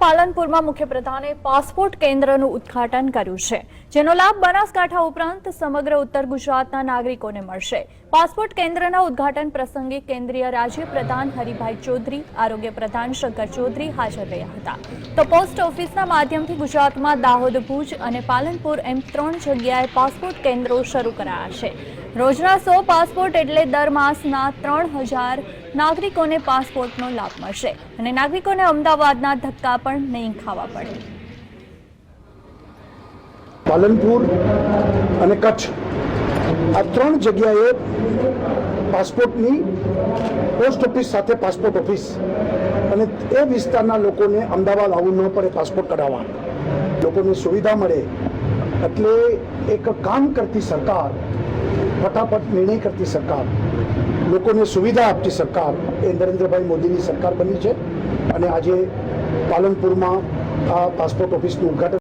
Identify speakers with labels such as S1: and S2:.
S1: પાલનપુરમાં મુખ્યપ્રધાને passport કેન્દ્રનું ઉદ્ઘાટન કર્યું છે, જેનો લાભ બનાસકાંઠા ઉપરાંત સમગ્ર ઉત્તર ગુજરાતના નાગરિકોને મળશે। પાસપોર્ટ કેન્દ્રના ઉદ્ઘાટન પ્રસંગે કેન્દ્રીય રાજ્ય પ્રધાન હરિભાઈ ચૌધરી, આરોગ્ય પ્રધાન શંકર ચૌધરી હાજર રહ્યા હતા। તો પોસ્ટ ઓફિસના માધ્યમથી ગુજરાતમાં દાહોદ, ભુજ અને પાલનપુર એમ 3 જગ્યાએ પાસપોર્ટ કેન્દ્રો શરૂ કરાયા છે। રોજના 100 પાસપોર્ટ એટલે દર માસના 3000 નાગરિકોને પાસપોર્ટનો લાભ મળશે અને નાગરિકોને અમદાવાદના ધક્કા પણ નહીં ખાવા પડે।
S2: પાલનપુર અને કચ્છ આ 3 જગ્યાએ પાસપોર્ટની પોસ્ટ ઓફિસ સાથે પાસપોર્ટ ઓફિસ અને એ વિસ્તારના લોકોને અમદાવાદ આવવું ન પડે, પાસપોર્ટ કઢાવવા લોકોને સુવિધા મળે, એટલે એક કામ કરતી સરકાર, ફટાફટ નિર્ણય કરતી સરકાર, લોકોને સુવિધા આપતી સરકાર એ નરેન્દ્રભાઈ મોદીની સરકાર બની છે। અને આજે પાલનપુરમાં આ પાસપોર્ટ ઓફિસનું ઉદ્ઘાટન